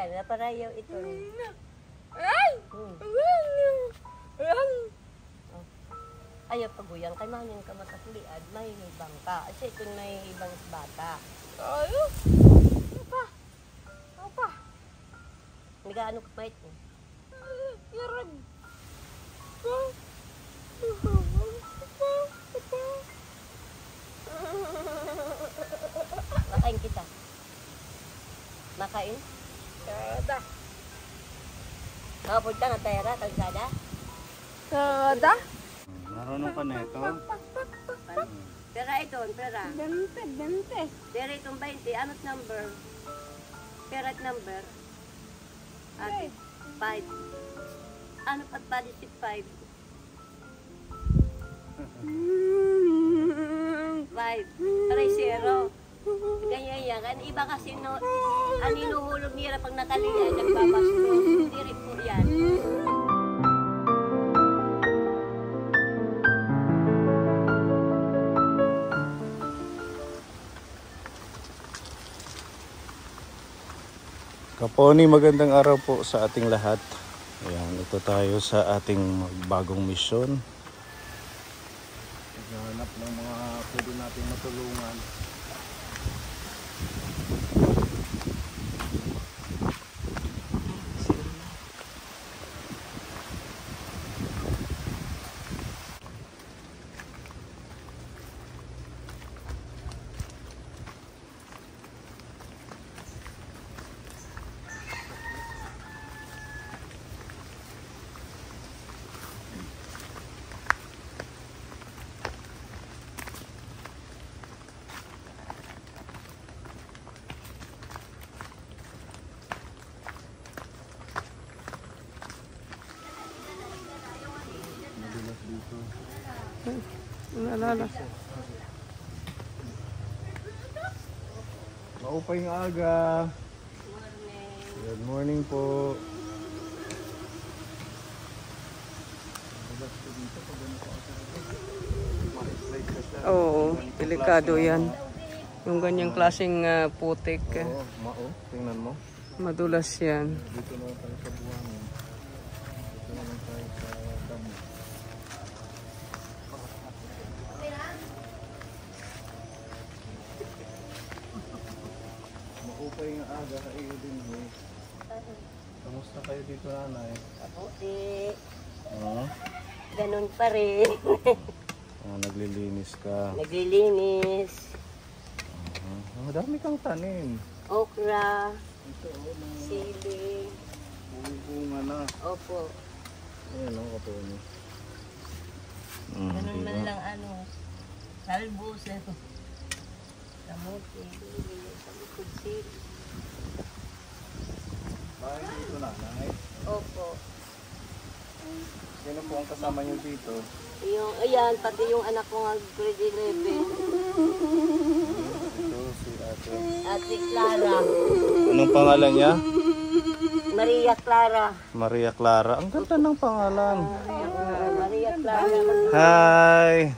yan. Naparayaw ito. Ay! Ayaw paguyang kay manin ka matakliad, mahihibang ka. Kasi ito mahihibang bata. Ayo! Apa? Apa? Nagaano ka mait mo? Yarag! Makain kita. Makain? Kada! Nakapod ka na tayara, kalsada? Kada! Marunong ka na ito? Pera ito, pera. Dante! Pera itong 20, anot number? Pera at number? Ate, 5. Ano pat body si 5? 5. Aray, 0. Ganyan yan. Kan iba kasi no, aninuhulog nila pag nakaliyan, nagbabasto. Hindi rin po yan. Kaponi, magandang araw po sa ating lahat. Ayan, ito tayo sa ating bagong misyon. Naghahanap ng mga pwede natin matulungan. Nalala. Maupay ng aga. Good morning po. Oo, delikado yan. Yung ganyang klaseng putik. Oo, tingnan mo. Madulas yan. Dito na tayo sa buwangin. Dito na tayo sa damo. Maupay ng aga sa iyo din eh. Kamusta kayo dito, nanay? Kaputi. Oo. Ganun pa rin. Naglilinis ka. Naglilinis. Madami kang tanim. Okra. Ito, Sili. bunga na. Opo. Ayan o, kapuni. Ganun man lang ano. Salbos. Kamuti. Sa likod sili. Bahay dito, nanay. Opo. Sino po ang kasama niyo dito? Yung, ayan, pati yung anak ko nga grade 11. Ito si ate. Ate Clara. Anong pangalan niya? Maria Clara. Maria Clara. Ang ganda ng pangalan. Maria Clara. Hi!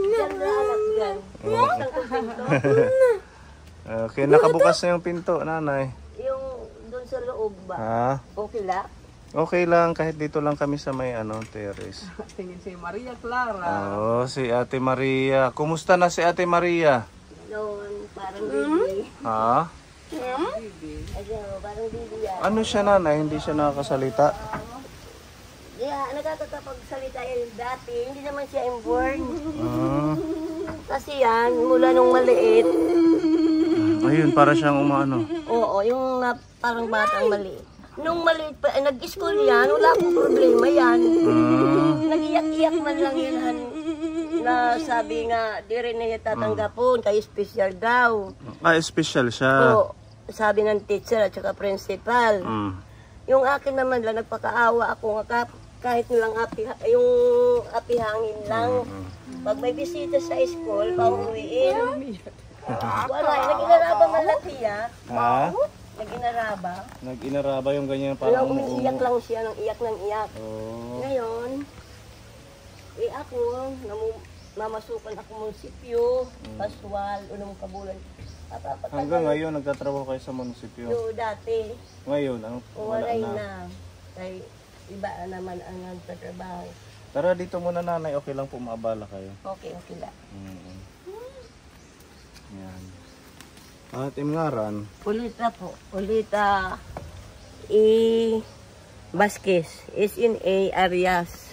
Diyan na anak yan. Isang kumpento. Okay, nakabukas na yung pinto, nanay. Yung doon sa loob ba? Ha? Okay lang? Okay lang, kahit dito lang kami sa may terrace. Tingin si Maria Clara. Oo, si Ate Maria. Kumusta na si Ate Maria? Noon, parang baby. Ha? Ayun, parang baby yan. Ano siya, nanay? Hindi siya nakakasalita? Yeah, nagkakapagsalita yan dati. Hindi naman siya inborn. Kasi yan, mula nung maliit. Ayun, para siyang umano. Oo, yung parang batang maliit. Nung maliit pa, nag-school yan, wala akong problema yan. Nag-iyak-iyak man lang yan. Na sabi nga, di rin na tatanggapon, kayo special daw. Special siya. So, sabi ng teacher at saka principal. Yung akin naman lang, nagpakaawa ako nga kahit nilang yung apihangin lang. Pag may bisita sa school, pauwiin. Wala, nag-inaraba man lang siya. Ha? Nag-inaraba. Nag-inaraba yung ganyan Wala, parang umiiyak lang siya, ng iyak ng iyak. Oh. Ngayon, ako, mamasukan ako munisipyo, Paswal, Unong Kabulan. Hanggang ngayon, nagtatrabaho kayo sa munisipyo. Yung dati, Ngayon, walay na. Kay iba naman ang nagtatrabaho. Tara dito muna nanay, okay lang po maabala kayo. Okay lang. Yan. At imngaran, Ulita po. Ulita Vasquez. S.N.A. Arias.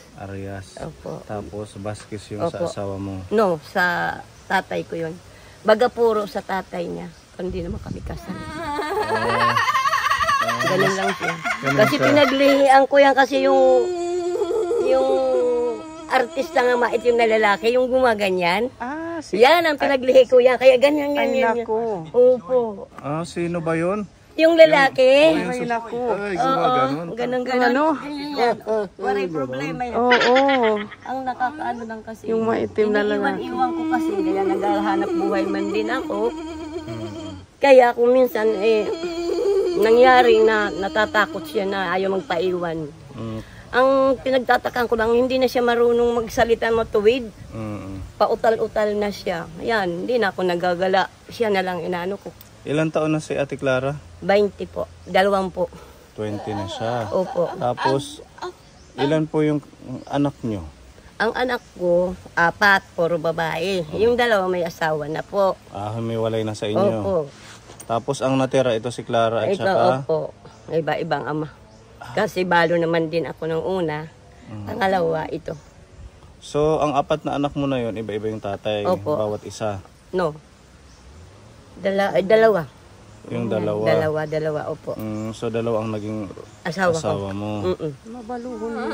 Opo. Tapos Vasquez yung Opo. sa asawa mo. No, sa tatay ko yun. Baga puro sa tatay niya. Hindi naman kami kasal. Ganun lang siya. Kasi pinaglihian ko yan kasi yung artista nga maitim na lalaki, yung gumaganyan. Yan ang pinaglihi ko yan. Kaya ganyan. Ay, naku. Opo. Sino ba yun? Yung lalaki. Ay, naku. Ay, gumaganon. Ganun. Ano? Waray problema yan. Oo. Ang nakakaano lang kasi. Yung maitim na lalaki. Iwan ko kasi. Kaya naghahanap buhay man din ako. Kaya kung minsan nangyari na natatakot siya na ayaw magpaiwan. Ang pinagtatakan ko lang, hindi na siya marunong magsalita matuwid. Pautal-utal na siya. Ayan, hindi na ako nagagala. Siya na lang inaano ko. Ilan taon na si Ate Clara? 20 po. 2 po. 20 na siya. Opo. Tapos, ilan po yung anak nyo? Ang anak ko, 4, puro babae. Yung 2 may asawa na po. Humiwalay na sa inyo. Opo. Tapos, ang natira, ito si Clara at Ito, saka... opo. Iba-ibang ama. Kasi balo naman din ako ng una. Pangalawa, ito. So, ang 4 na anak mo na yun, iba-iba yung tatay. Opo. Bawat isa. No. 2. Yung dalawa. Dalawa, opo. So, 2 ang naging Asawa ko. mo. Mabaluhon na.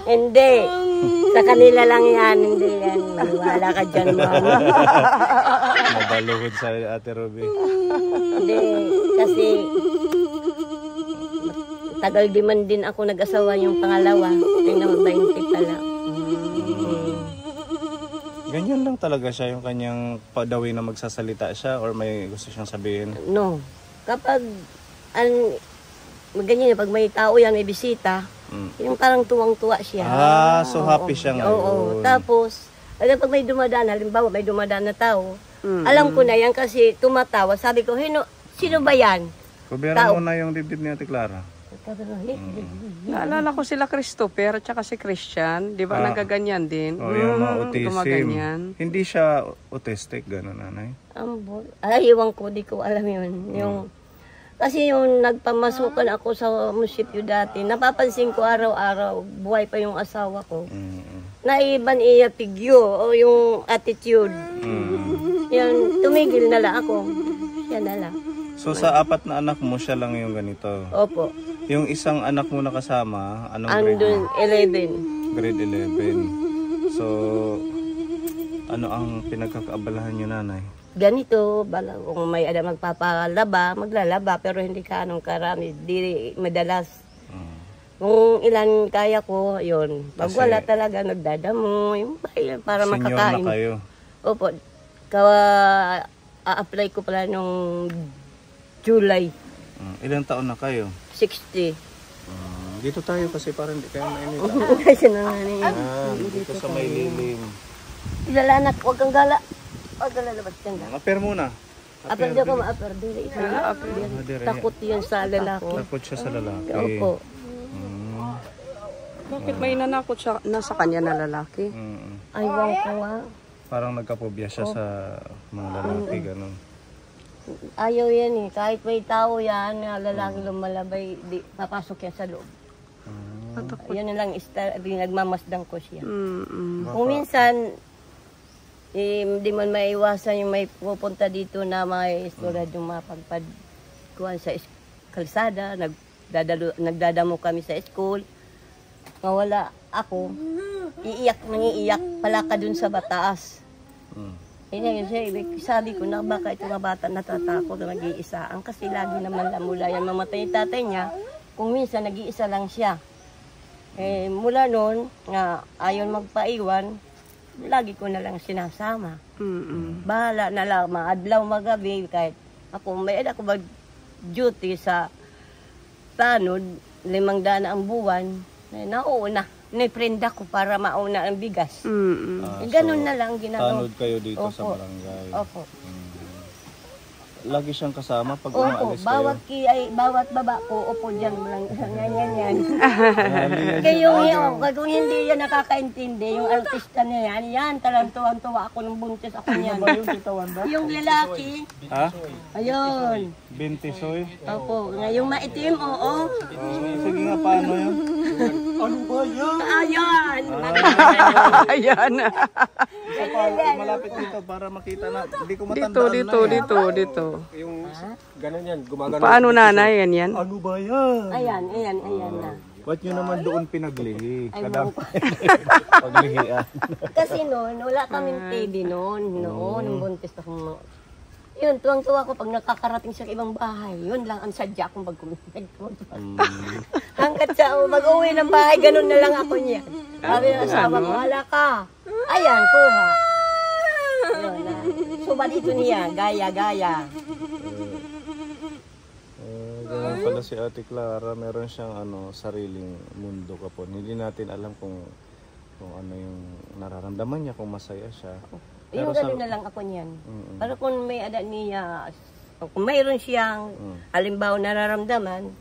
Hindi. Sa kanila lang yan. Hindi yan. Wala ka dyan, mama. Mabaluhod sa Ate Ruby. Hindi. Kasi tagal di man din ako nag-asawa yung pangalawa. Tingnan mo, 20 pala. Ganyan lang talaga siya, yung kanyang padawi na magsasalita siya or may gusto siyang sabihin? No. Kapag, ganyan, pag may tao yan, may bisita, yung parang tuwang-tuwa siya. So happy siya ngayon. Oo. Tapos, pag may dumadaan, halimbawa may dumadaan na tao, alam ko na yan kasi tumatawa. Sabi ko, sino ba yan? Kubiran mo na yung dibdib ni Ate Clara. Naalala ko sila Christopher at saka si Christian. Di ba nagaganyan din? Yung mga autism. Gumaganyan. Hindi siya autistic, gano'n nanay? Iwan ko, di ko alam yun. Kasi yung nagpamasukan ako sa munisipyo dati, napapansin ko araw-araw, buhay pa yung asawa ko. Naiban iya figure o yung attitude. Yan, tumigil na lang ako. Yan na lang. So sa 4 na anak mo, siya lang yung ganito? Opo. Yung isang anak mo na kasama, anong grade? Andun, 11. Grade 11. So, ano ang pinagkakaabalahan nyo, nanay? Ganito, kung may magpapalaba, maglalaba, pero hindi ka anong karami, di madalas. Kung ilan kaya ko, yun. Pag wala talaga, nagdadamo, yung para Senior makakain. na kayo? Opo. A-apply ko pala nung July. Ilang taon na kayo? 60. Dito tayo kasi parang hindi kayo mainit. Kasi nangyari. Dito sa may lilim. Ilalanak, huwag kang gala. Huwag kang lalabas kang gala. Aper muna. Aper di ako ma-aper. Takot yun sa lalaki. Takot siya sa lalaki. Opo. Bakit may nanakot siya na sa kanya na lalaki? Aywan ko nga. Parang nagkapobya siya sa mga lalaki, gano'n. Ayaw yan eh. Kahit may tao yan, na lalaki lumalabay, papasok yan sa loob. Yan na lang, nagmamasdang ko siya. Kung minsan, hindi man maiwasan yung may pupunta dito na may istorya yung mapagpadkuhan sa kalsada, nagdadamo kami sa school. Mawala ako, iiyak pala ka dun sa bataas. Sabi ko na baka ito nga bata natatakot na nag-iisaan kasi lagi naman mula yan mamatay yung tatay niya, kung minsan nag-iisa lang siya. Mula noon, nga ayon magpaiwan, lagi ko na lang sinasama. Bahala na lang, maadlaw magabi, kahit ako may ako mag-duty sa tanod, 500 ang buwan, nauuna pinaprenda ko para mauna ang bigas. Mm-mm. Ganun na lang ginagawa. Tanod kayo dito sa Opo. barangay. Opo. Lagi siyang kasama pag Opo, umaalis bawat kayo. bawat baba ko, upo dyan lang, yan. Kaya kung hindi yan nakakaintindi, yung artista niya yan, talang tuwang-tuwa ako nung buntis ako niyan. Yung lalaki, Ha? ayun. Bintisoy? Opo, yung maitim, oo. Sige nga, paano yun? Ano ba yan? Ayan. Ayan. Malapit dito para makita na. Hindi ko matandaan Dito. Yung gano'n yan, gumagano. Paano nanay yan? Ano ba yan? Ayan na. Ba't nyo naman doon pinaglihi? Ay, Kadang mo. paglihian. Kasi noon, wala kaming TV noon. Nung buntis ako. Yun, tuwang-tuwa ko pag nakakarating sa ibang bahay. Yun lang ang sadya kong pag-kumipag. Hanggat sa mag-uwi ng bahay, ganun na lang ako niya. Sabi ng asawa ko, hala ka. Ayan, kuha. Yun na. Suba dito niya, gaya. Ganun pala si Ate Clara, meron siyang sariling mundo kapon. Hindi natin alam kung ano yung nararamdaman niya, kung masaya siya. Yung gano'n na lang ako niyan. Pero kung may ada niya, kung mayroon siyang halimbawa nararamdaman,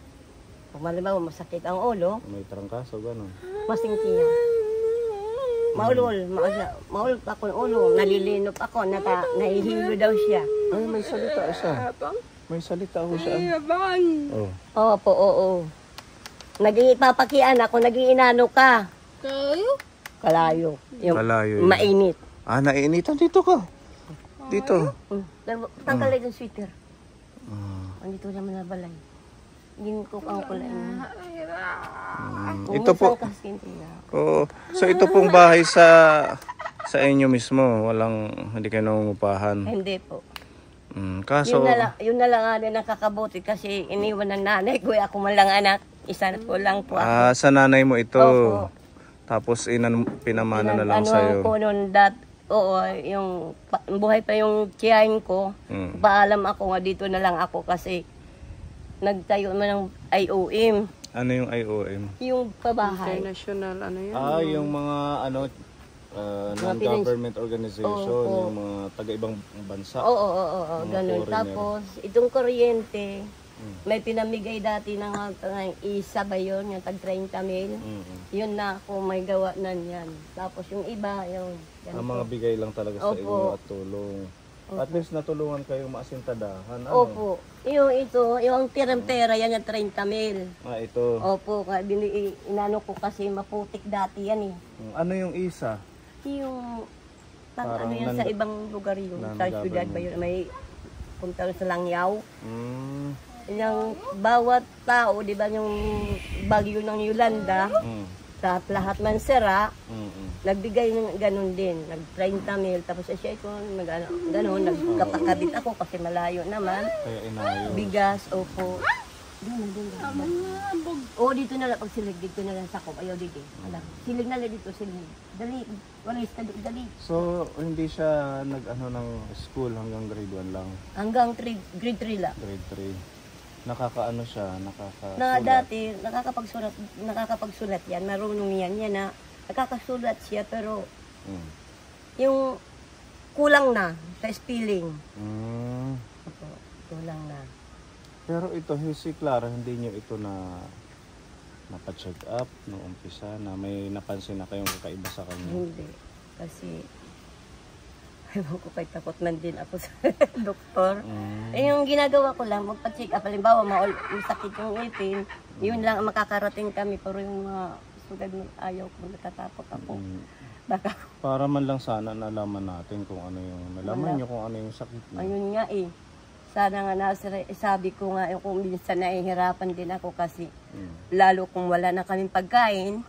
kung halimbawa masakit ang ulo, May trangkaso, gano'n. masingki niya. Maulol pa ako ng ulo, nalilinop ako, nahihilo daw siya. Ay, may salita siya. May salita ako siya. Oh. Opo, oo. Nag-ipapakian ako, nag-iinano ka. Kalayo. Yung Kalayo yun. mainit. Nainitan dito ka. Dito. Tanggal na yung sweater. Andito naman na balay. Hindi ko ang kulay niya. Ito po. Oo. So ito pong bahay sa inyo mismo. Hindi kayo nangungupahan. Hindi po. Kaso, Yun na lang nga din nakakabuti kasi iniwan ng nanay ko. Ako man lang anak. Isa na po lang po ako. sa nanay mo ito. Opo. Tapos pinamana na lang sa'yo. Ko noon yung buhay pa yung tiyahin ko. Paalam ako nga dito na lang ako kasi nagtayo man ng IOM. Ano yung IOM? Yung pabahay. International, ano yan? Yung mga non-government organization, Opo. yung mga taga-ibang bansa. Oo, Mga ganun. foreigner. Tapos, itong kuryente, may pinamigay dati ng isa ba yun, yung tag 30 mil. Yun na ako may gawa na yan. Tapos yung iba, yung Ang mga bigay lang talaga sa Opo. inyo at tulong. At least natulungan kayong maasintadahan. Opo. Yung tirang-pera yan, yung 30 mil. Ito. Opo, inano ko kasi maputik dati yan eh. Ano yung isa? Yung, Parang ano yan sa ibang lugar yun. Sa syudad ba yun, may punta sa Langyaw. Yung bawat tao, di ba yung bagyo ng Yolanda, lahat man sira, nagbigay ng ganun din, nag-30 mil, tapos siya ito, ganun, nagkapakabit ako kasi malayo naman. Kaya inayo. Bigas, opo. Oo, dito na lang, pag silig, dito na lang sakop, ayaw dito. Silig na lang dito, silig. Dali, wala dali. So, hindi siya nag-ano ng school hanggang grade 1 lang? Hanggang grade 3 lang. Grade 3. Nakakaano siya? Na dati, nakakapagsulat yan, marunong yan na, nakakasulat siya, pero yung kulang na sa spelling. Opo, kulang na. Pero ito, si Clara, hindi niyo ito napacheck up noong umpisa na may napansin na kayong kakaiba sa kanya? Hindi. Kasi, ayaw ko pa'y takot man din ako sa doktor. Yung ginagawa ko lang, magpa-check up. Halimbawa, masakit yung ipin, yun lang ang makakarating kami. Pero yung mga sugad mo, ayaw ko, natatakot ako. Baka, Para man lang sana nalaman natin kung ano yung, nalaman niyo kung ano yung sakit niya. ayun nga eh. Sana nga sabi ko nga, kung minsan nahihirapan din ako kasi lalo kung wala na kaming pagkain,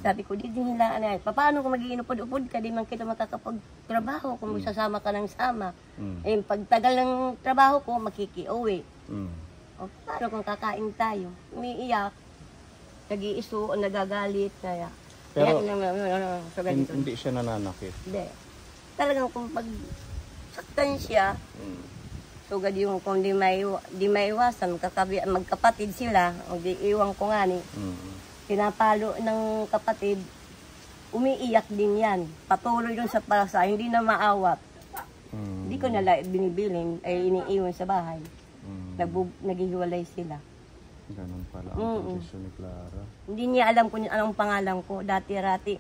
sabi ko, di nila, paano kung mag-iinupod-upod ka, di man kita makakapagtrabaho kung sasama ka ng sama. Eh, pagtagal ng trabaho ko, makikiuwi. O, paano kung kakain tayo? Umiiyak, nag-iiso, nagagalit, kaya. Pero, Ganito. hindi siya nananakit. Hindi. Talagang kung pag saktan siya, sugad yung kung di maiwasan, magkapatid sila, o di iwan ko nga ni. Pinapalo ng kapatid, umiiyak din yan. Patuloy dun sa pasahe, hindi na maawat. Hindi ko nila binibilin, ay iniiwan sa bahay. Naghihiwalay sila. Ganun pala ang kondisyon ni Clara. Hindi niya alam kung anong pangalan ko. Dati-rati,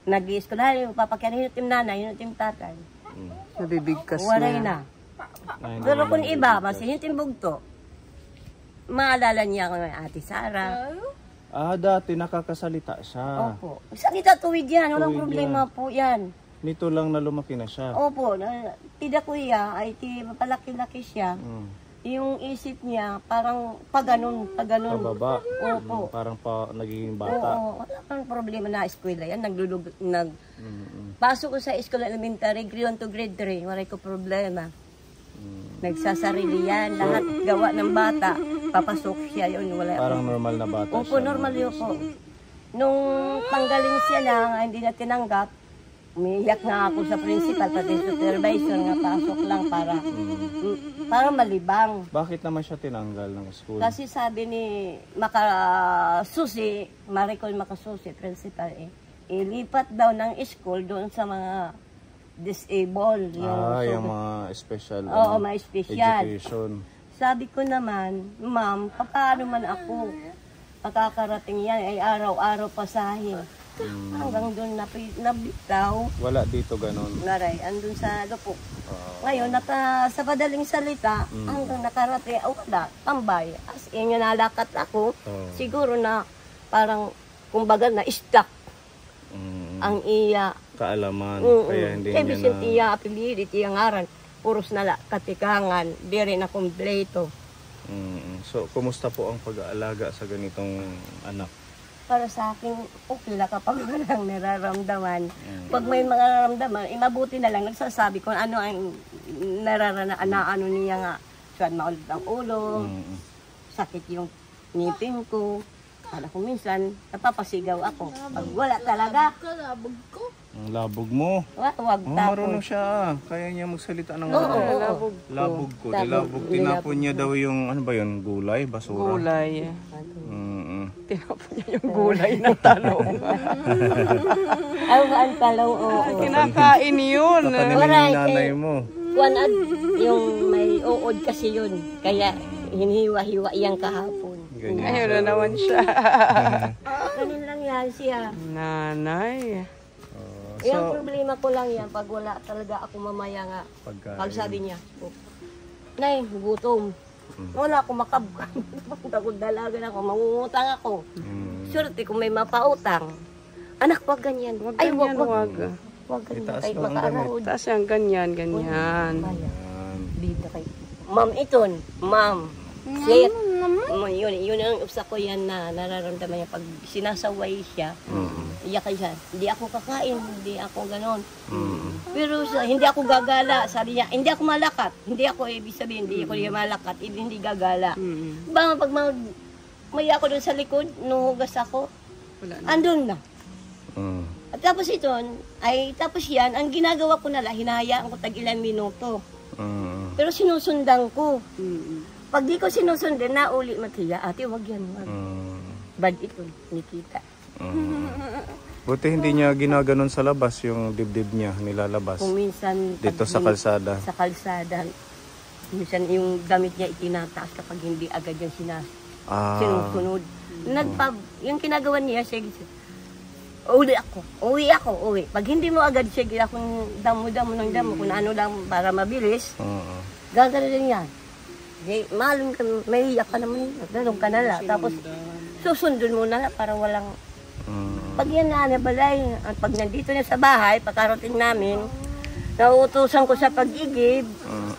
nag-i-eskwelahan, papakyanin yung nanay, yung tatay. Nabibigkas Waray na. na. Pero kung iba, mas yung bugto, maalala niya ako ng Ate Sara. Dati nakakasalita siya. Opo. Salita tuwid yan, walang Tuwid problema po yan. Nito lang na lumaki na siya. Opo, tida kuya, ay palaki-laki siya. Yung isip niya, parang paganon. Pababa. Opo. Parang nagiging bata. Oo, wala kang problema na eskwela yan. Pasok ko sa eskwela elementary, grade 1 to grade 3, wala ko problema. Nagsasarili yan, lahat gawa ng bata, papasok siya yun. Wala Parang normal na bata Opo, siya. normal yun po. Nung tanggalin siya na, hindi na tinanggap, umiiyak nga ako sa principal, pati supervisor nga pasok lang para malibang. Bakit naman siya tinanggal ng school? Kasi sabi ni Makasusi, Maricol Makasusi, principal ilipat daw ng school doon sa mga disabled. Yung mga special Oo, mga special. education. Sabi ko naman, ma'am, paano man ako makakarating yan ay araw-araw pasahin. Hanggang doon nabitaw. Wala dito ganun. Naray, andun sa lupok. Ngayon, sa padaling salita, hanggang nakarating, wala, tambay. As in, yung nalakat ako, siguro na parang, kumbaga, na-stuck ang iya. Kaalaman. Kaya hindi Kaya niya na... iya, apelido, iya ngaran, puros na katikangan, di rin na kumpleto. So, kumusta po ang pag-aalaga sa ganitong anak? Para sa akin, okay lang kapag walang nararamdaman. Pag may mga nararamdaman, mabuti na lang nagsasabi kung ano ang ano niya nga. Suwan maulog ang ulo, sakit yung ngipin ko. Kala ko minsan, napapasigaw ako. Pag wala talaga, Ang labog mo. wag Marunong tapon. siya. Kaya niya magsalita ng Oo. labog ko. Labog. Dilabog. Tinapon niya daw yung, ano ba yun, gulay, basura. Gulay. Tinapon niya yung gulay na talong. Ang talong, oo. Kinakain yun. Kapaniling Alright, yung nanay mo. Yung may uod kasi yun. Kaya hinihiwa-hiwa yan kahapon. Ganyan. Ayun na naman siya. Ganun lang yan siya. Nanay. Yung problema ko lang yan, pag wala talaga ako mamaya nga. Pagkain. Pag sabi niya, Nay, gutom. Wala akong makabkan. Pagod dalaga na ako, mangungutang ako. Surti kung may mapautang. Anak, wag ganyan. Ay, wag. Wag ganyan. Itaas Ay, mo ang makaarod. Tapos yung ganyan. Bida kay Ma'am Iton, ma'am. Shit. Yun ang usa ko yan na nararamdaman niya. Pag sinasaway siya, iyak siya. Hindi ako kakain, hindi ako ganon. Pero hindi ako gagala. Sabi niya, hindi ako malakat. Hindi ako, ibig sabihin, hindi ako malakat. Hindi gagala. Pag may ako doon sa likod, nuhugas ako, andun na. At tapos ito, tapos yan, ang ginagawa ko na lang, hinahayaan ko tag ilang minuto. Pero sinusundan ko. Pag di ko sinusundan, nauli magkiya, ate, wag yan. Bad ito, Nikita. Buti hindi niya ginaganon sa labas yung dibdib niya, nilalabas. Kung minsan... Dito sa kalsada. Sa kalsada. Minsan yung damit niya itinataas kapag hindi agad yung sinusunod. Yung kinagawa niya, sige, uwi ako. Pag hindi mo agad, sige, akong damo kung ano lang para mabilis, gagawin yan. Malum ka, may iyak ka naman, ganun ka na lang. Tapos, susundon mo na lang para walang... Pag yan na, balay, pag nandito na sa bahay, pagkarating namin, nauutosan ko sa pag-igib.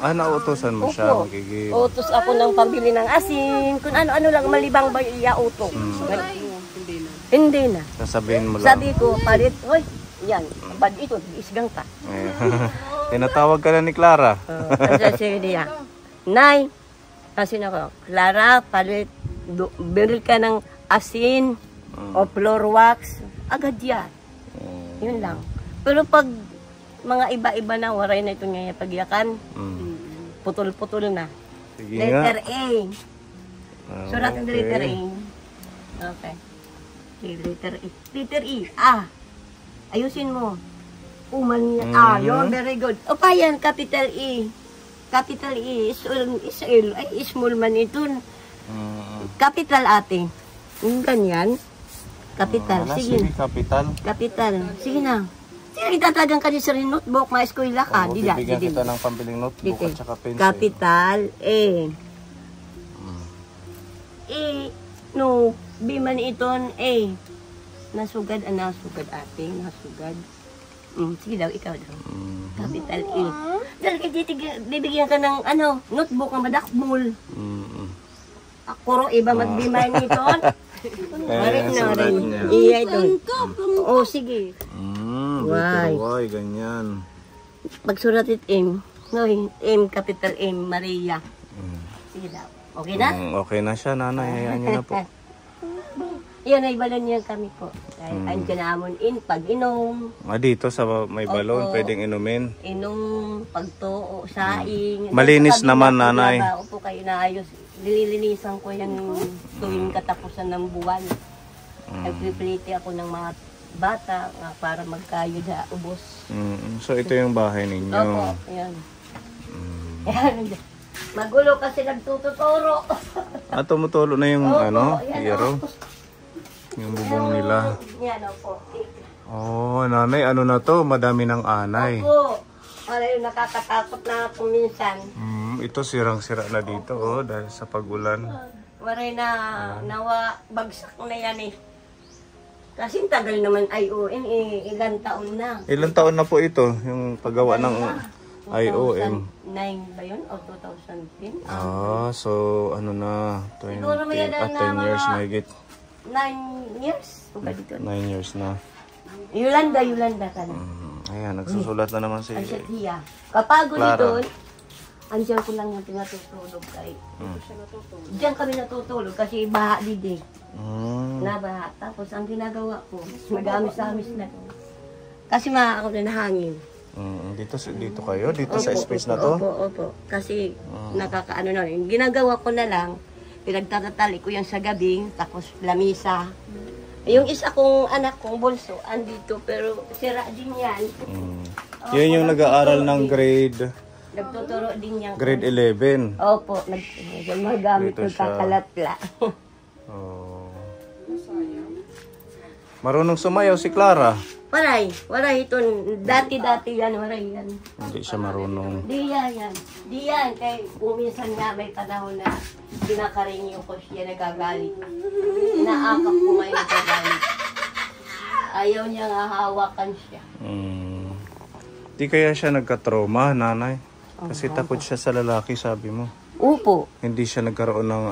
Nauutosan mo siya, mag-igib. Utos ako ng pambili ng asin, kung ano-ano lang, malibang ba iauto. Hindi na. Sasabihin mo lang. Sabi ko, palit, oy, yan, bad ito, isgang ka. Tinatawag ka na ni Clara. Kasi niya, Nay, kasi ako, Clara, palit, bili ka ng asin o floor wax, agad yan. Yun lang. Pero pag mga iba-iba na, waray na ito ngayon pagyakan, putol-putol na. Sige Letter nga. A. Surat ang letter A. Okay. Letter E. Letter E. Ayusin mo. Umanya. Yun, very good. O pa yan, capital E. Capital E. Is L. Ay, small man ito. Capital ate. Yung ganyan. Capital. Sige. Capital. Capital. Sige na. Sige, itatagang ka din sa rin notebook. Ma-eskwela ka. Oo, bibigyan kita ng pambiling notebook at saka pencil. Capital E. E. No. B man iton A. Nasugad, nasugad ate. Nasugad. Sige daw, ikaw daw. Capital E. Dahil bibigyan ka ng notebook na madakmul. Akuro, iba magbimay nito. Marit na rin. Iya ito. O, sige. Why? Ganyan. Pagsurat it M. No, M, capital M, Maria. Sige daw. Okay na? Okay na siya, nanay. Hayaan niyo na po. Yan ay balon niya kami po. Dahil andyan naman pag-inom. Dito sa may balon, pwedeng inumin. Inom, pagtuo, saing. Malinis naman, nanay. Opo kayo na ayos. Nililinisan ko yan tuwing katapusan ng buwan. Nagpipiliti ako ng mga bata para magkayo na ubos. So ito yung bahay ninyo. Opo, yan. Magulo kasi nagtututuro. Tumutulo na yung yan, yero. Yung bubong nila. Yan, opo. Oh, nanay, ano na to? Madami ng anay. Opo. Para yung nakakatakot na ako minsan. Ito sirang-sira na dito, dahil sa pag-ulan. Waray na nawa bagsak na yan eh. Kasi tagal naman IOM ilang taon na. Ilang taon na po ito, yung paggawa ng IOM? 2009 ba yun? O 2010? So ano na, 10 years na higit. 9 years? O ba dito? 9 years na. Yolanda ka na. Ayan, nagsusulat na naman si Hiya. Kapag Clara. doon, andiyan ko lang yung tinatutulog kay. Diyan kami natutulog kasi baha didi. Nabaha. Tapos ang ginagawa ko, magamis-amis na to. Kasi ako na nahangin. Dito kayo? Dito sa space na to? Opo. Kasi nakakaano na. Yung ginagawa ko na lang, pinagtatatali ko yung sa gabi, tapos lamisa. Yung isa kong anak kong bulso, andito, pero sira din yan. Yan yung nag-aaral ng grade Nagtuturo din yan. grade 11. Opo, magamit Dito ng siya. kakalatla. Marunong sumayaw si Clara. Waray ito. Dati yan, waray yan. Hindi siya marunong. Di yan. Kaya kung minsan nga may panahon na kinakarinyo ko siya nagagalit. Inaakap ko ngayon nagagalit. Ayaw niya nga hawakan siya. Di kaya siya nagka-trauma, nanay? Kasi takot siya sa lalaki, sabi mo. Upo. Hindi siya nagkaroon ng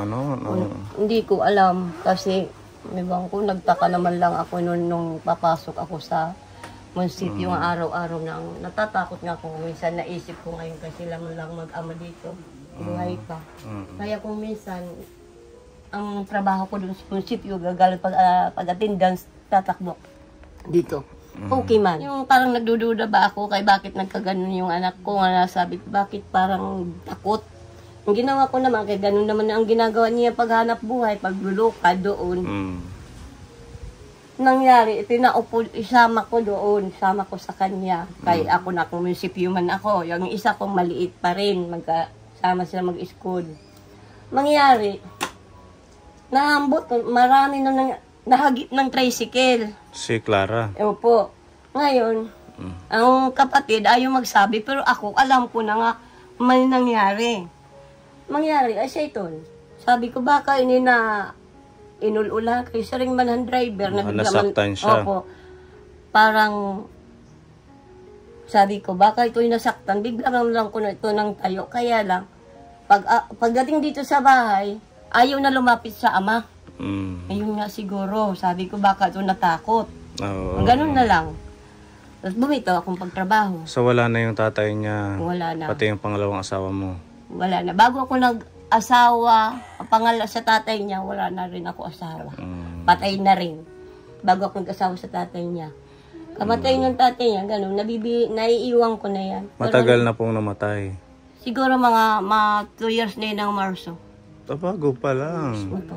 Hindi ko alam kasi ibang ko nagtaka naman lang ako nung papasok ako sa munisipyo yung araw-araw nang natatakot nga ako. Minsan naisip ko ngayon kasi lang mag-ama dito. Buhay pa. Kaya kung minsan ang trabaho ko doon sa munisipyo, gagal pag-attendance, tatakbo dito. Okay man. Yung parang nagdududa ba ako kay bakit nagkaganon yung anak ko, nga nasabi ko, bakit parang takot. Ang ginawa ko naman, kaya ganun naman ang ginagawa niya paghanap buhay, paglulukad doon. Nangyari, isama ko doon, isama ko sa kanya. Kaya ako na, kung munisipyo man ako, yung isa kong maliit pa rin, magkasama sila mag-school. Mangyari, naambot, marami na nahagip ng tricycle. Si Clara. Opo. Ngayon, ang kapatid ayaw magsabi, pero ako, alam ko na nga, may nangyari. Mangyari, ay siya ito. Sabi ko, baka ini na inulula kay siya rin man ang driver. Nasaktan siya. Opo. Parang, sabi ko, baka ito yung nasaktan. Bigla lang ko na ito ng tayo. Kaya lang, pagdating dito sa bahay, ayaw na lumapit sa ama. Ayun nga siguro. Sabi ko, baka ito natakot. Ganun na lang. Tapos bumitaw akong pagtrabaho. So wala na yung tatay niya? Wala na. Pati yung pangalawang asawa mo? Wala na. Bago ako nag-asawa, sa tatay niya, wala na rin ako asawa. Patay na rin. Bago ako nag-asawa sa tatay niya. Kamatay ng tatay niya, ganun. Naiiwan ko na yan. Matagal na pong namatay? Siguro mga 2 years na yun ng Marso. Bago pa lang. Opo.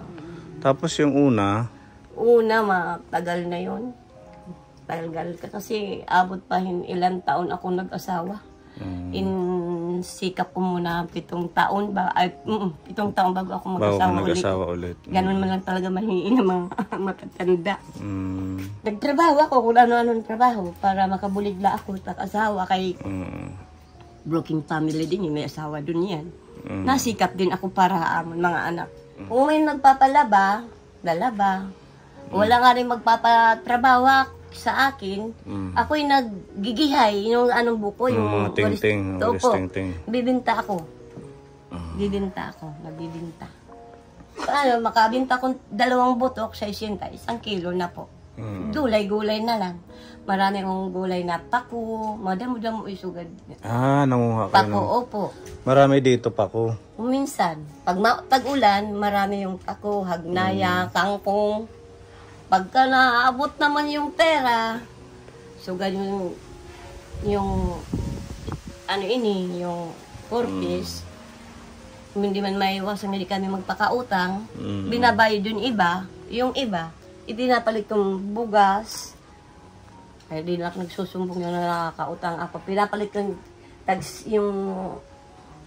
Tapos yung una? Una, matagal na yun. Tagal ka kasi abot pa ilang taon ako nag-asawa. In sikap ko muna 7 taon ba 7 taon bago ako Bago ka mag-asawa nag-asawa ulit. ulit. Ganun man lang talaga mahiin ng mga matatanda. Mm. Nagtrabaho ako kung ano-anong trabaho para makabuligla ako at asawa kay broken family din, may asawa dun yan. Nasikap din ako para amon mga anak. Kung may nagpapalaba, lalaba. Wala nga rin magpapatrabaho sa akin. Ako'y naggigihay yung anong buko, yung ting-ting, Opo. ting-ting. Bibinta ako. Nagbibinta. Paano, makabinta ko 2 butok sa 1 kilo na po. Gulay-gulay na lang. Marami akong gulay na pako, madamo-damo isugad. Nanguha ka Pako, opo. Marami dito pako. Minsan, pag tag-ulan, marami yung pako, hagnaya, kangkong. Pagka naabot naman yung pera, sugad yung yung purpose, hindi man maiwasan hindi kami magpakautang, binabayad yung iba, ipinapalit kong bugas, ay di lang nagsusumbong yung nakakautang ako, pinapalit kong yung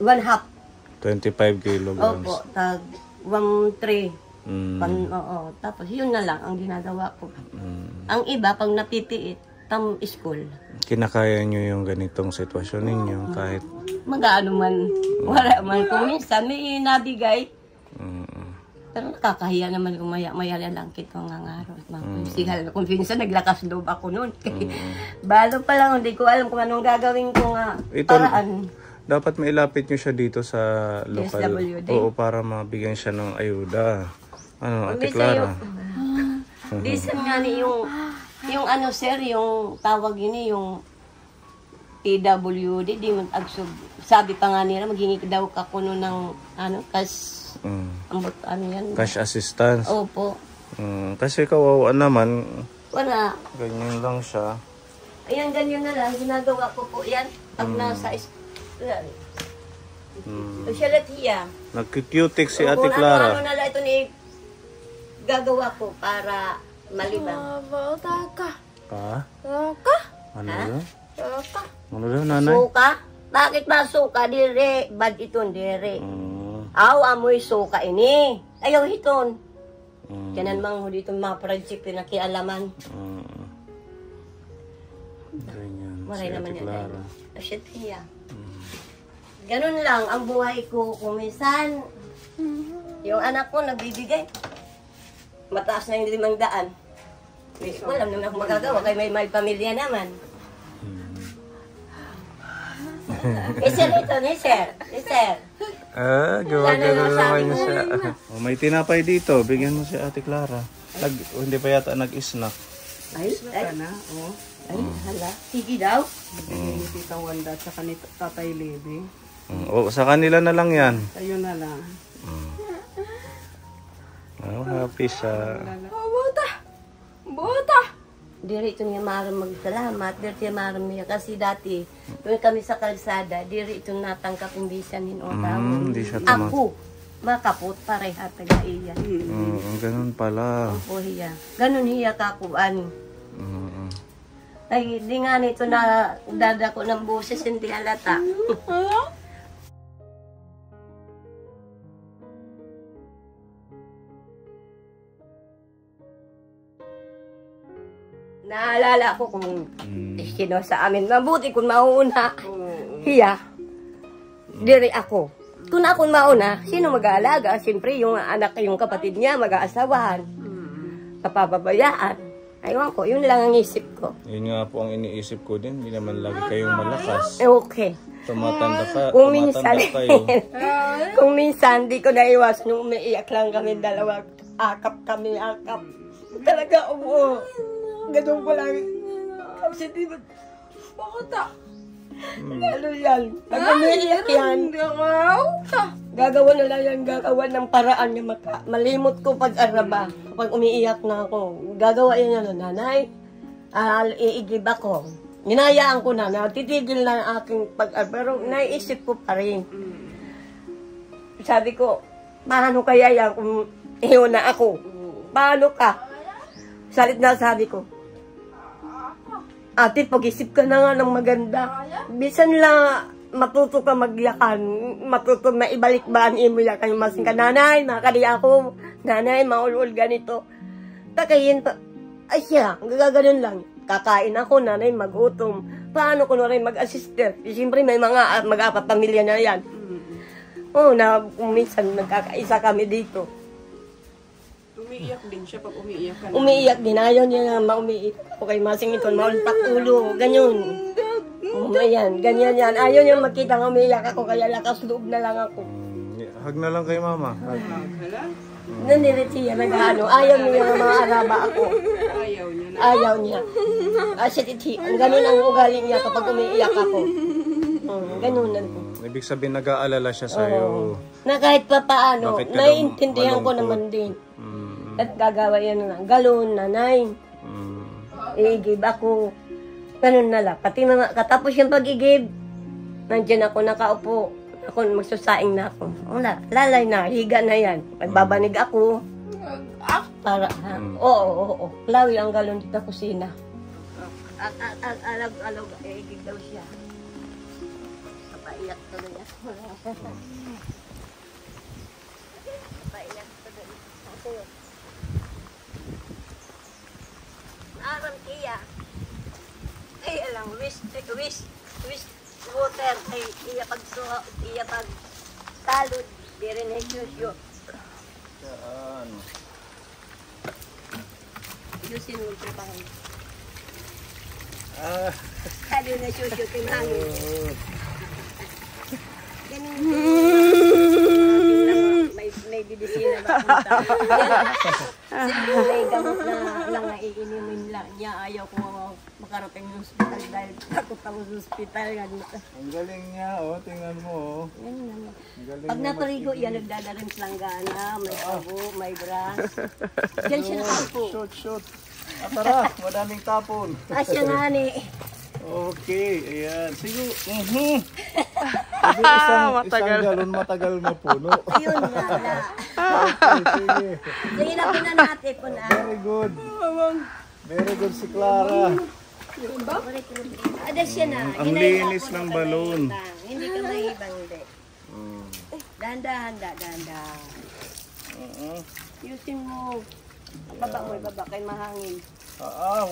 1/2. 25 kilograms. Opo, tag 1/3. Oo, tapos yun na lang ang ginagawa ko. Ang iba, pag napitiit, school. Kinakaya nyo yung ganitong sitwasyon ninyo kahit... Mag-ano man, wala man. Kung minsan may nabigay, pero nakakahiya naman kung maya lang kitong ngangaro. Kung minsan naglakas loob ako noon. Balo pa lang, hindi ko alam kung anong gagawin ko nga paraan. Dapat mailapit nyo siya dito sa local. DSWD. Oo, para mabigyan siya ng ayuda. Ano, Ate Clara? Bisan nga ni yung sir, yung tawag yun yung PWD, di man sabi pa nga nila, maghingi daw ka kuno ng cash, cash assistance. Opo. Kasi kawawa naman. Wala. Ganyan lang siya. Ayan, ganyan na lang. Ginagawa ko po yan. Pag nasa siya hiya. Nagkikiutik si Ate Clara. Ano na lang ito ni gagawa ko para malibang. Pa? Ano daw? Ano daw, nanay? Suka? Bakit ba suka? Dire. Bad iton, dire. Amoy suka ini. Ayaw hiton. Kanan mang dito mga project na kialaman. Ganyan. Maray Si naman Ate yan. Clara. Shit, hiya. Ganun lang ang buhay ko. Kung minsan, yung anak ko nagbibigay. Mataas na yung 500. Wala naman ako magagawa kaya may pamilya naman. Sir, ito ni Sir. Gawa-gano'n naman siya. May tinapay dito. Bigyan mo si Ate Clara. Hindi pa yata nag-snack. Ay, hala. Sige daw. Bigyan ni Tita Wanda at saka ni Tatay Levy. Sa kanila na lang yan. Ayun na lang. Happy siya. Buta! Diri ito niya maram magsalamat. Diri ito maram niya. Kasi dati, doon kami sa kalsada, diri ito natangkap yung bisan ni Otawon. Hindi siya Ako, makapot pareha taga iya. Ganun pala. Opo hiya. Ganun hiya kakuan. Ay, di nga nito na dadako ng boses, hindi halata. Naalala ko kung sino sa amin. Mabuti kung mauna. Hiya. Diri ako. Kung ako mauna, sino mag-aalaga? Siyempre, yung anak, yung kapatid niya, mag-aasawahan. Kapababayaan. Aywan ko, yun lang ang isip ko. Yun nga po ang iniisip ko din. Hindi naman lagi kayong malakas. Okay. Tumatanda Kung minsan, kayo. kung minsan, di ko naiwas nung umiiyak lang kami dalawa. Akap. Talaga, ganun ko lang. Kasi di ba, bakit ano yan? Pag umiiyak yan, gagawa na lang yan, gagawa ng paraan na malimot ko pag-araba. Pag umiiyak na ako, gagawa yan na nanay, iigib ako. Ninayaan ko na, titigil na ang aking pag-araba. Pero naiisip ko pa rin. Sabi ko, paano kaya yan kung iyon na ako? Paano ka? Salit na sabi ko, Ate, pag-isip ka na nga ng maganda. Bisan lang matuto ka magyakan. Matuto maibalik ba ang imo yakan. Masin ka, nanay, makakali ako. Nanay, maulul ganito. Takayin pa. Ay siya, gaganon lang. Kakain ako, nanay, magutom. Paano ko na rin mag-assister? Siyempre, may mga mag-apapamilya na yan. Oo, na minsan nagkakaisa kami dito. Umiiyak din siya pag umiiyak ka na. Umiiyak din. Ayaw niya nga maumiiyak. Okay, masingito, maultak ulo. Ganyan. Ayan, ganyan yan. Ayaw niya makita nga umiiyak ako, kaya lakas loob na lang ako. Hug na lang kay mama. Hug. Hala? Nanirit siya, nag-ano. Ayaw niya nga mga araba ako. Ayaw niya na. Ayaw niya. Kasi ang ganun ang ugali niya kapag umiiyak ako. Ganun na. Ibig sabihin, nag-aalala siya sa'yo. Na kahit pa paano, Bakit ka naiintindihan ko malungkot? naman din. At gagawa yan na galon, nanay. I-give ako. Ganun na lang. Pati mga, katapos yung pag-i-give, nandiyan ako nakaupo. Ako magsasaing na ako. Wala, lalay na, higa na yan. Magbabanig ako. Para, oo. Klawi ang galon dito sa kusina. Alag, i-give daw siya. Napaiyak to niya. Napaiyak to niya. Kasi aram iya. Ay, alam, wish water. Ay, iya pag talod. Di rin ay susyo. Saan? Yusin mo ito pa kayo. Ah. Kali na susyo, timangin. Ganun. May bibisina ba punta? May gamot na lang na iinimin lang niya. Ayaw ko makarating ng hospital dahil takot ako sa hospital. Ang galing niya, tingnan mo. Ang galing Pag napaligo yan, nagdadarin langgana, may sabo, may bras. Diyan siya nakaupo. Shoot. Tara, madaming tapon. Siya nga ni. Okay, ayan. Sige. Isang galon matagal mapuno. Ayun nga na. Okay, sige. Sige na natin po na. Very good. Very good si Clara. Ada siya na. Ang linis ng balon. Hindi ka mahibang, hindi. Dahan-dahan. Yusin mo. Baba kay mahangin.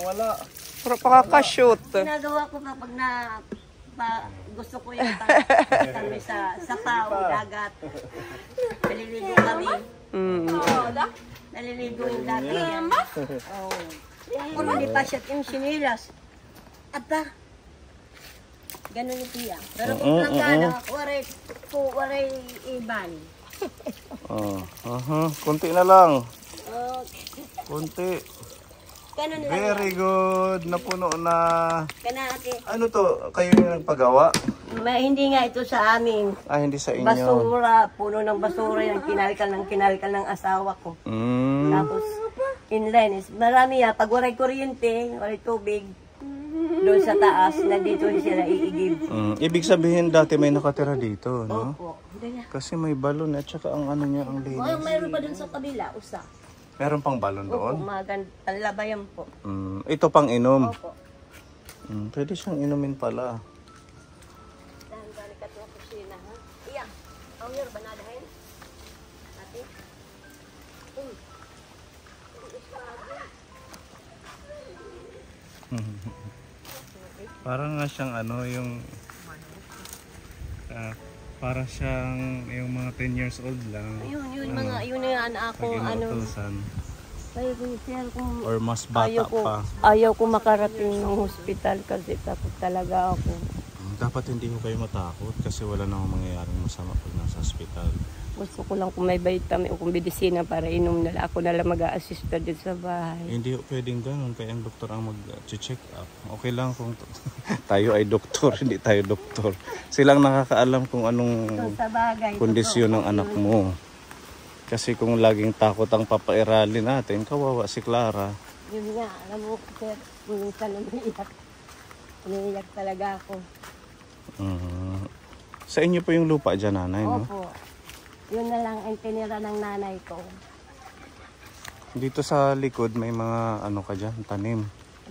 Wala. Pero pakakashoot. Ginagawa ko kapag gusto ko yung kami sa sapaw, dagat. Naliligo kami. Naliligo yung dati yan. Kung hindi pa siya yung sinilas. Ata. Ganun yung tiya. Pero kung langgana, waray iban. Kunti na lang. Kunti. Ganun lang. Very good. Napuno na. Kanate. Ano to? Kayo yung nagpagawa? Hindi nga ito sa amin. Hindi sa inyo. Basura. Puno ng basura yung kinalkal ng asawa ko. Tapos, inline. Marami yan. Pag waray kuryente, waray tubig, doon sa taas, nandito siya naiigib. Ibig sabihin dati may nakatira dito, no? Opo. Kasi may balon at saka ang ano niya, ang linis. Mayroon pa doon sa kabila, usa. Meron pang balon Opo, doon? maganda. Labayan po. Ito pang inom. Opo. Pwede siyang inumin pala. Dahan balikat ng kusina, ha? Iya. Ang yer, banadahin. Ate. Parang nga siyang ano, yung... para siyang yung mga 10 years old lang. Yun yung anak ko, Or mas bata pa. Ayaw ko makarating ng hospital kasi takot talaga ako. Dapat hindi ko kayo matakot kasi wala namang mangyayaring masama pag nasa hospital. Gusto ko lang kung may vitamin o kung medisina para inom na lang. Ako na lang mag-a-assist din sa bahay. Hindi pwedeng ganun kaya ang doktor ang mag-check up. Okay lang kung tayo ay doktor, hindi tayo doktor. Silang nakakaalam kung anong kondisyon ng anak mo. Kasi kung laging takot ang papairali natin, kawawa si Clara. Yun nga, alam mo, sir, minsan umiiyak. Umiiyak talaga ako. Sa inyo po yung lupa dyan, nanay, no? Opo. Yun na lang ang tinira ng nanay ko. Dito sa likod may mga ano ka dyan, tanim.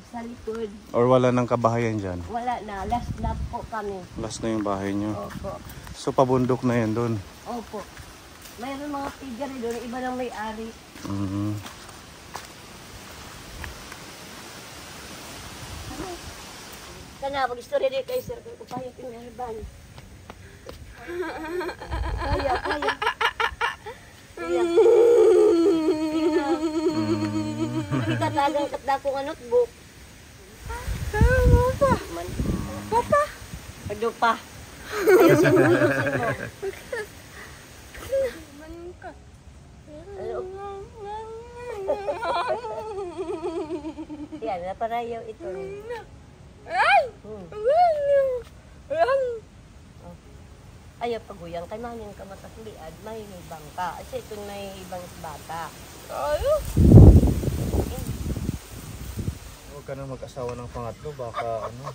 Sa likod. Or wala nang kabahayan dyan? Wala na. Last lap po kami. Last na yung bahay nyo. Opo. So pabundok na yan doon? Opo. Mayroon mga figure doon. Iba lang may-ari. Mm. Kana, mag-istorya din kayo, sir. Kung payo pinarban. Kaya. Kaya. Ikatagang katdako nga notebook. Papa. Ano pa? Ayusin mo. Yan, naparayaw ito. Ayaw paguyang kay maning kamatakliad, may bangka. Kasi ito may ibang bata. Huwag ka nang mag-asawa ng pangatlo, baka ano.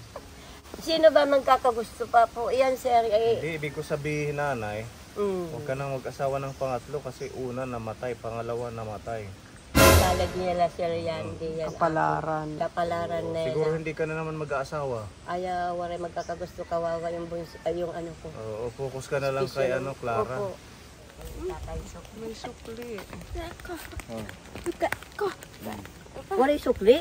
Sino ba magkakagusto pa po? Yan, sir. Hindi, ibig ko sabihin, nanay, huwag ka nang mag-asawa ng pangatlo kasi una namatay, pangalawa namatay. Salad nila, sir, yan. Di yan. Kapalaran. Kapalaran na Siguro yan. hindi ka na naman mag-aasawa. Ayaw, wala magkakagusto, kawawa yung bunso, ay, yung ano ko. Oo, focus ka na lang kay ano, Clara. Opo. Tatay, sok. May sukli. Wala yung sukli?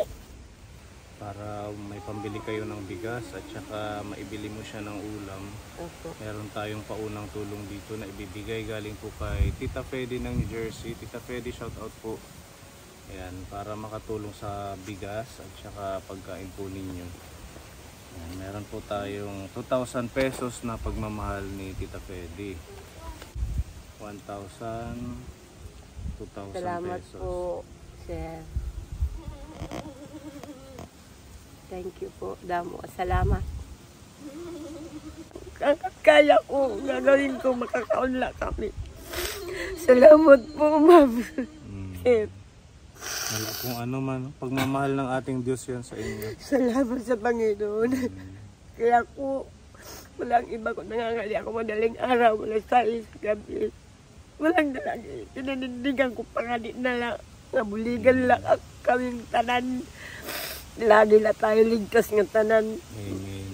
Para may pambili kayo ng bigas at saka maibili mo siya ng ulam. Opo. Meron tayong paunang tulong dito na ibibigay galing po kay Tita Fedy ng New Jersey. Tita Fedy, shout out po. Ayan, para makatulong sa bigas at saka pagkain po ninyo. Ayan, meron po tayong 2,000 pesos na pagmamahal ni Tita Fedy. 1,000, 2,000 Salamat pesos. po, sir. Thank you po, Damo. Salamat. Kaya ko, gagawin ko, makakaunla kami. Salamat po, ma'am. Sir. Wala kung ano man, pagmamahal ng ating Diyos yan sa inyo. Salamat sa Panginoon. Kaya ko, walang iba ko nangangali ako madaling araw, wala sa gabi. Walang dalagi. Pinanindigan ko pa nga di na lang. Nabuligan lang ang kaming tanan. Lagi na tayo ligtas ng tanan. Amen.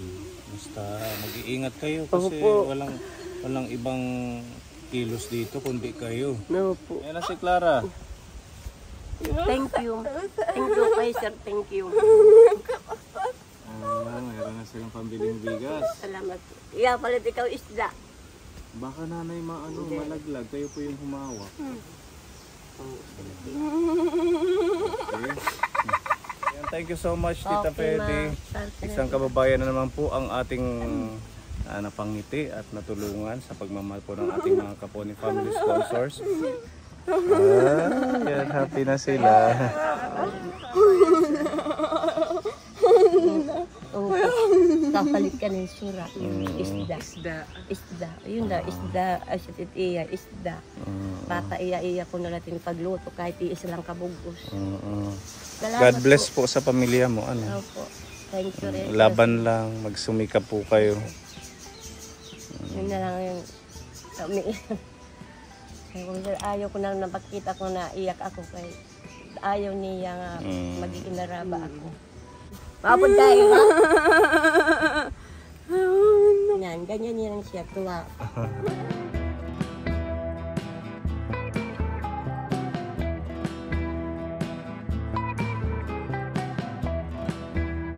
Basta mag-iingat kayo kasi Opo. walang ibang kilos dito kundi kayo. No po. Ayan na si Clara. Thank you. Thank you, kay sir. Thank you. Meron na silang pambiling bigas. Salamat po. Iya, palit ikaw isda. Baka nanay malaglag. Kayo po yung humawak. Okay. Ayan, thank you so much, Tita Fedy. Isang kababayan na naman po ang ating napangiti at natulungan sa pagmamahal po ng ating mga Kaponi family sponsors. Yan, happy na sila. Oo. Kapalit ka ng sura. Isda. Yun na, isda. Asitit iya, isda. Bata iya ko na natin pagluto kahit isa lang kabugos. God bless po sa pamilya mo. Ano? Opo. Thank you rin. Laban lang, magsumikap po kayo. Yun na lang yung ayaw ko nang napakita ko na iyak ako kay ayaw niya nga magiging naraba ako. Mapod tayo, ha? Yan, ganyan yan siya, tuwa.